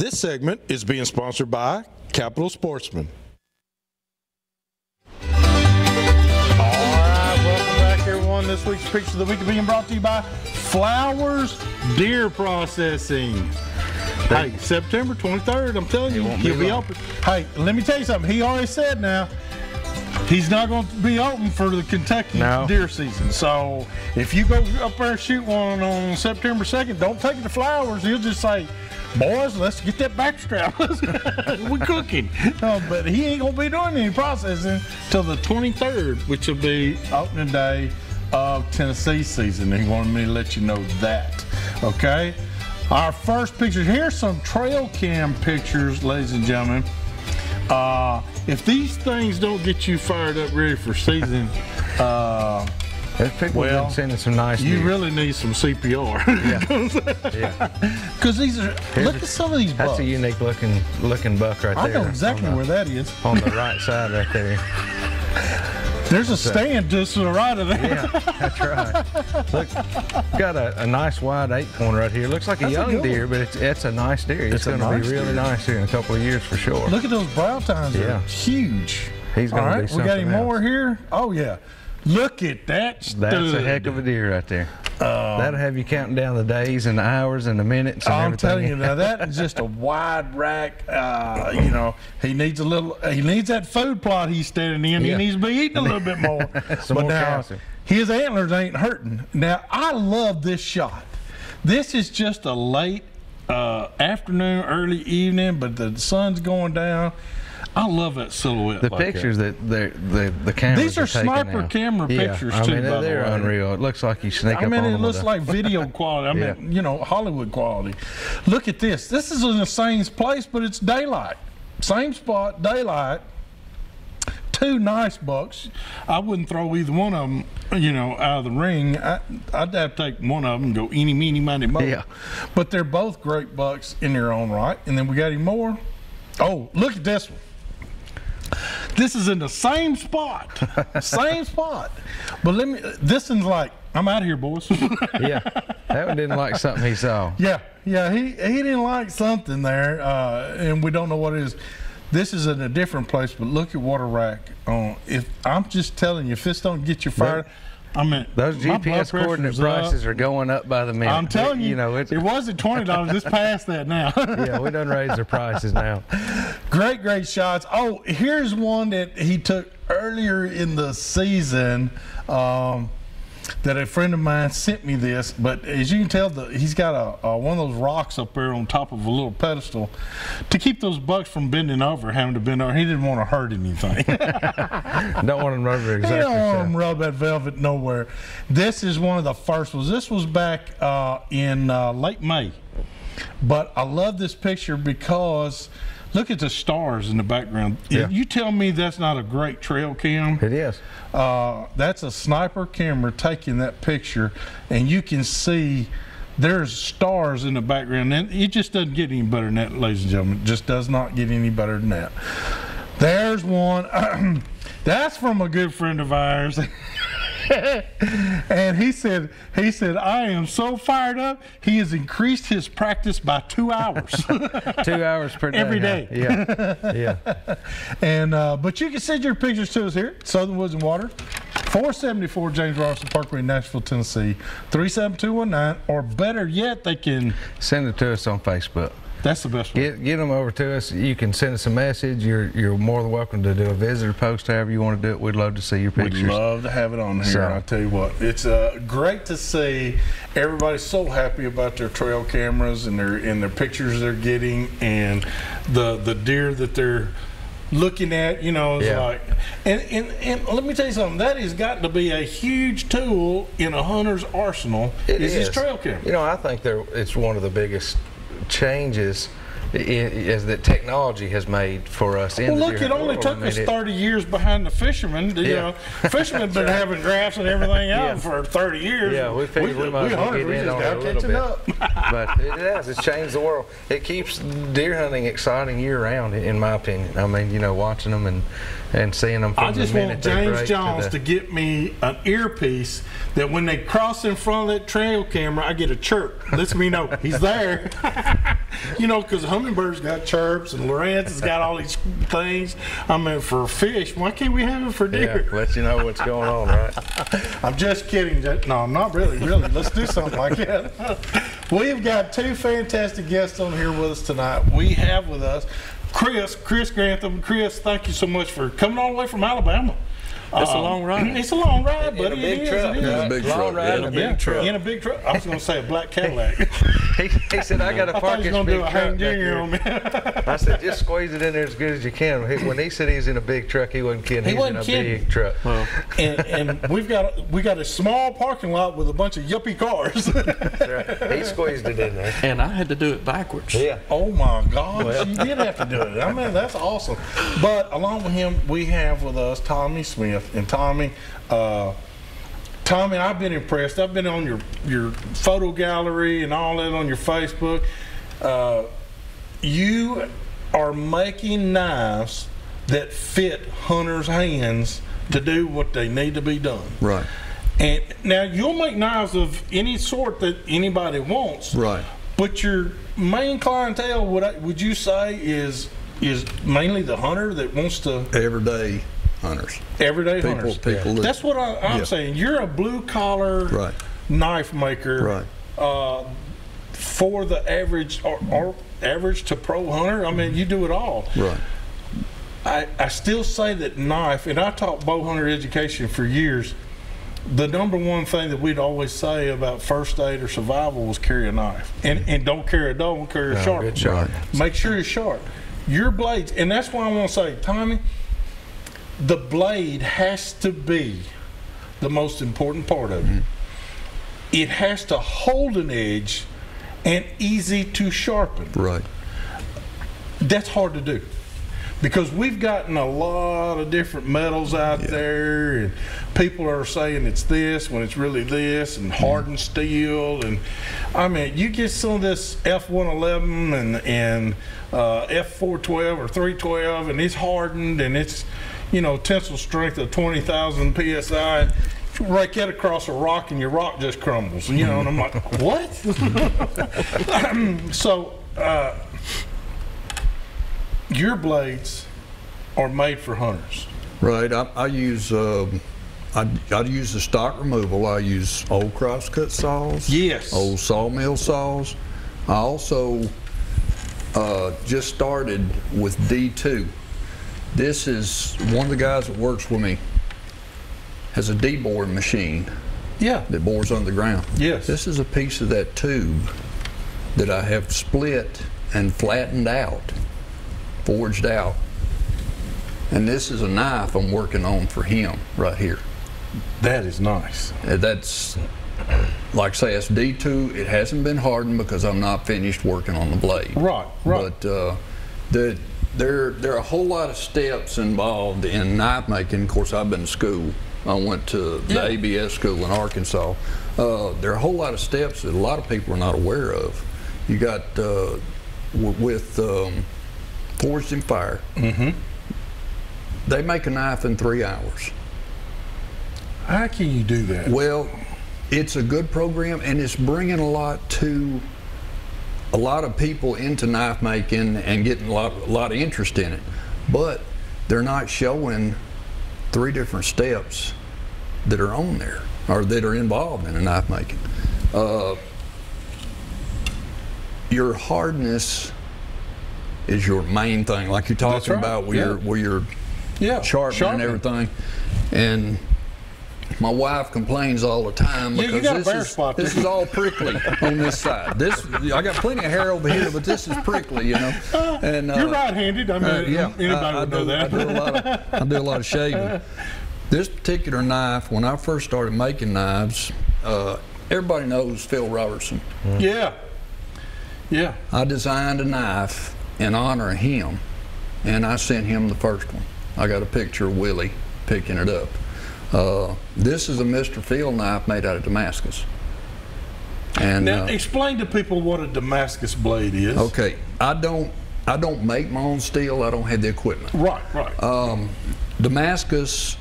This segment is being sponsored by Capital Sportsman. All right, welcome back, everyone. This week's Picture of the Week is being brought to you by Flowers Deer Processing. Hey, September 23rd, I'm telling you, he'll be open. Hey, let me tell you something. He already said now, he's not going to be open for the Kentucky deer season. So if you go up there and shoot one on September 2nd, don't take it to Flowers. He'll just say, boys, let's get that backstrap. We're cooking. No, but he ain't going to be doing any processing till the 23rd, which will be opening day of Tennessee season. He wanted me to let you know that. Okay? Our first picture, here's some trail cam pictures, ladies and gentlemen. If these things don't get you fired up ready for season, there's people been sending some nice you deer. really need some CPR. Yeah. Because these are, look at some of these bucks. That's a unique looking buck right there. I know exactly where that is. On the right side right there. There's a stand just to the right of that. Yeah, that's right. Look, got a nice wide 8-point right here. Looks like a young deer, but it's a nice deer. It's going to be really nice here in a couple of years for sure. Look at those brow tines. Yeah. Huge. He's going to be something we got any more else. here? Oh, yeah. Look at that stud. That's a heck of a deer right there. That'll have you counting down the days and the hours and the minutes and everything. I'm telling you, now that is just a wide rack. You know, he needs that food plot he's standing in. He needs to be eating a little bit more. Some more calcium. His antlers ain't hurting. Now, I love this shot. This is just a late afternoon, early evening, but the sun's going down. I love that silhouette. The pictures that the cameras these are sniper camera pictures too. I mean, they're unreal. It looks like you sneak up on them. I mean, it looks like video quality. I mean, you know, Hollywood quality. Look at this. This is in the same place, but it's daylight. Same spot, daylight. Two nice bucks. I wouldn't throw either one of them, you know, out of the ring. I'd have to take one of them and go eeny, meeny, miny, mo. Yeah. But they're both great bucks in their own right. And then we got him more. Oh, look at this one. This is in the same spot. Same spot. But this one's like, I'm out of here, boys. Yeah. That one didn't like something he saw. Yeah. He didn't like something there, and we don't know what it is. This is in a different place, but look at water rack. If I'm just telling you, if this don't get you fired, I mean, those GPS coordinate prices are going up by the minute. I'm telling you, it was at $20. It's past that now. Yeah, we done raised their prices now. Great shots. Oh, here's one that he took earlier in the season. That a friend of mine sent me this, but as you can tell, he's got one of those rocks up there on top of a little pedestal to keep those bucks from bending over, having to bend over. He didn't want to hurt anything. Don't want them rub their exactly. You don't want them rub that velvet nowhere. This is one of the first ones. This was back in late May, but I love this picture because look at the stars in the background. Yeah. You tell me that's not a great trail cam. It is. That's a sniper camera taking that picture, and you can see there's stars in the background. And it just doesn't get any better than that, ladies and gentlemen. It just does not get any better than that. There's one. That's from a good friend of ours. And he said, I am so fired up, he has increased his practice by 2 hours. 2 hours per day. Every day. Yeah. And but you can send your pictures to us here at Southern Woods and Water, 474 James Robinson Parkway, Nashville, Tennessee, 37219, or better yet, they can send it to us on Facebook. That's the best way. Get them over to us. You can send us a message. You're more than welcome to do a visitor post, however you want to do it. We'd love to see your pictures. We'd love to have it on here. So, I'll tell you what, it's great to see everybody's so happy about their trail cameras and their pictures they're getting, and the deer that they're looking at, you know, is like, and let me tell you something, that has got to be a huge tool in a hunter's arsenal. Is his trail camera. You know, I think it's one of the biggest changes is that technology has made for us. Well, look, it only took us 30 years behind the fishermen. You know, fishermen have been having graphs and everything out for 30 years. Yeah, we figured we might get in on it a little bit. But it has. It's changed the world. It keeps deer hunting exciting year round, in my opinion. I mean, you know, watching them and seeing them from the minute they break. I just want James Jones to get me an earpiece that when they cross in front of that trail camera, I get a chirp. Lets me know he's there. You know, because how Hummingbird's got chirps, and Lawrence has got all these things. I mean, for fish, why can't we have it for deer? Yeah, let you know what's going on, right? I'm just kidding. No, I'm not really. Let's do something like that. We've got two fantastic guests on here with us tonight. We have with us Chris Grantham. Chris, thank you so much for coming all the way from Alabama. It's a long ride. It's a long ride, buddy. In a big truck. In a big truck. In a big truck. In a big truck. I was going to say a black Cadillac. He said, I got to I thought park he was this going to big do a truck hang back junior here. on me. I said, just squeeze it in there as good as you can. When he said he's in a big truck, he wasn't kidding. He He's wasn't in a kidding. big truck. Well, and we got a small parking lot with a bunch of yuppie cars. That's right. He squeezed it in there. and I had to do it backwards. Yeah. Oh my gosh, you did have to do it. I mean, that's awesome. But along with him, we have with us Tommy Smith. And Tommy, I've been impressed. I've been on your photo gallery and all that on your Facebook. You are making knives that fit hunters' hands to do what they need to be done. Right. And now you'll make knives of any sort that anybody wants. Right. But your main clientele, would you say, is mainly the hunter that wants to Everyday hunters. everyday People- hunters. people that- That's what I'm Yeah. saying. You're a blue collar Right. knife maker. Right. For the average or average to pro hunter. I mean, you do it all. Right. I still say that knife, and I taught bow hunter education for years. The number one thing that we'd always say about first aid or survival was carry a knife, and don't carry a dull one, carry a sharp. Good shot. Make sure you're sharp. Your blades, and that's why I want to say, Tommy, the blade has to be the most important part of it. It has to hold an edge and easy to sharpen. Right. That's hard to do because we've gotten a lot of different metals out there, and people are saying it's this when it's really this, and hardened steel. And I mean, you get some of this F111 and F412 or 312, and it's hardened and it's, tensile strength of 20,000 psi. Rake that across a rock and your rock just crumbles, and I'm like, what? So your blades are made for hunters. Right. I use I use the stock removal. I use old crosscut saws. Yes. Old sawmill saws. I also just started with D2. This is one of the guys that works with me has a deboring machine Yeah. that bores underground. Yes. This is a piece of that tube that I have split and flattened out, forged out. And this is a knife I'm working on for him right here. That is nice. That's, like I say, it's D2. It hasn't been hardened because I'm not finished working on the blade. Right. But there are a whole lot of steps involved in knife making. Of course, I've been to school. I went to the ABS school in Arkansas. There are a whole lot of steps that a lot of people are not aware of. You got with Forged in Fire. They make a knife in 3 hours. How can you do that? Well, it's a good program, and it's bringing a lot of people into knife making and getting a lot of interest in it. But they're not showing 3 different steps that are on there or that are involved in a knife making. Your hardness is your main thing, like you're talking right. about where you're sharpening and everything. And my wife complains all the time Yeah, you because got a bare spot this is all prickly on this side. I got plenty of hair over here, but this is prickly, And You're right-handed. I mean, anybody would know that. I do a lot of shaving. This particular knife, when I first started making knives, everybody knows Phil Robertson. Yeah. I designed a knife in honor of him, and I sent him the first one. I got a picture of Willie picking it up. This is a Mr. Phil knife made out of Damascus. And Now, explain to people what a Damascus blade is. okay, I don't make my own steel. I don't have the equipment. Right. Damascus,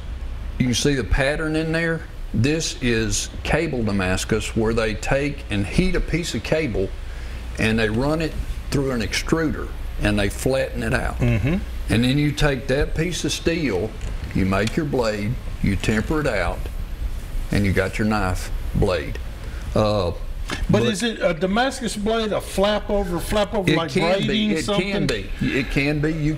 you can see the pattern in there. This is cable Damascus, where they take and heat a piece of cable and they run it through an extruder and they flatten it out. And then you take that piece of steel, you make your blade, you temper it out, and you got your knife blade. But is it a Damascus blade, a flap over like braiding something? It can be. You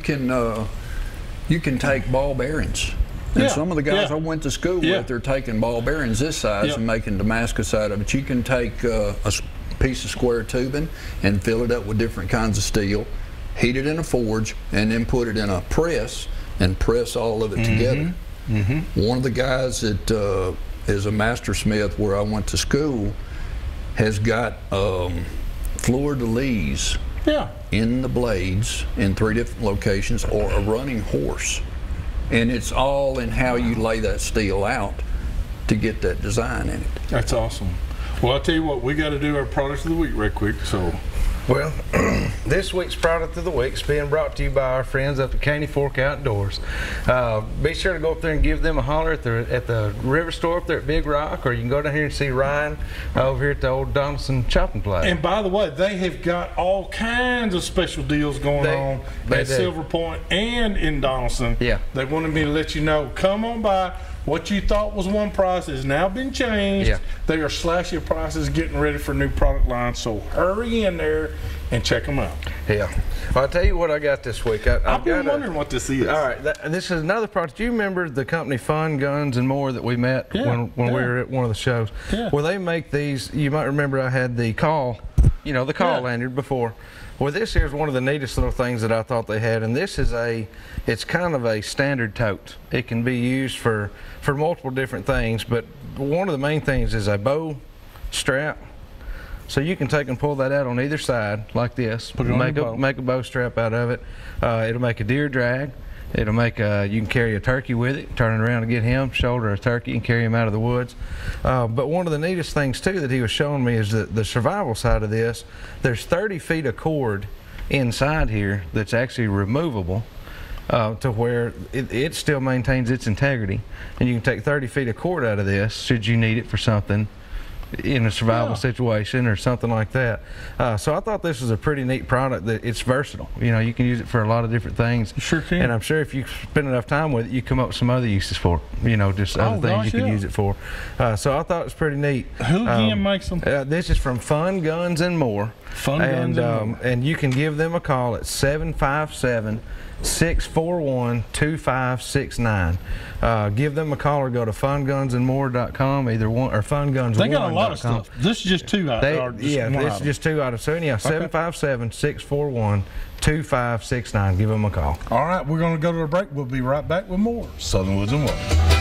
can take ball bearings. And some of the guys I went to school with, they're taking ball bearings this size and making Damascus out of it. You can take a piece of square tubing and fill it up with different kinds of steel, heat it in a forge, and then put it in a press and press all of it together. One of the guys that is a master smith where I went to school has got fleur-de-lis in the blades in 3 different locations, or a running horse. And it's all in how you lay that steel out to get that design in it. That's awesome. Well, I'll tell you what, we got to do our product of the week right quick. So, well, this week's product of the week is being brought to you by our friends up at Caney Fork Outdoors. Be sure to go up there and give them a holler at the river store up there at Big Rock, or you can go down here and see Ryan over here at the old Donaldson Chopping Place. And by the way, they have got all kinds of special deals going on at Silver Point and in Donaldson. Yeah. They wanted me to let you know, come on by. What you thought was one price has now been changed. Yeah. They are slashing prices, getting ready for new product lines. So hurry in there and check them out. Yeah. Well, I'll tell you what I got this week. I've been wondering what this is. All right. This is another product. Do you remember the company Fun Guns and More that we met when we were at one of the shows? Yeah. Well, they make these. You might remember I had the call, the call lanyard before. Well, this here's one of the neatest little things that I thought they had, and this is it's kind of a standard tote. It can be used for multiple different things, but one of the main things is a bow strap. So you can take and pull that out on either side like this. Make a bow strap out of it. It'll make a deer drag. It'll make you can carry a turkey with it, turn it around to get him, shoulder a turkey and carry him out of the woods. But one of the neatest things too that he was showing me is the survival side of this. There's 30 feet of cord inside here that's actually removable to where it still maintains its integrity. And you can take 30 feet of cord out of this should you need it for something in a survival situation or something like that. So I thought this was a pretty neat product. That it's versatile. You can use it for a lot of different things. You sure can. And I'm sure if you spend enough time with it, you come up with some other uses for it. Just other things you can use it for. So I thought it was pretty neat. Who again makes them? This is from Fun Guns and More. Fun Guns and More. And you can give them a call at 757-641-2569. Give them a call or go to fungunsandmore.com, either one or funguns1.com. They got a lot of stuff. This is just two items. This is just 2 items. So anyhow, 757-641-2569. Give them a call. All right, we're going to go to a break. We'll be right back with more Southern Woods and Water.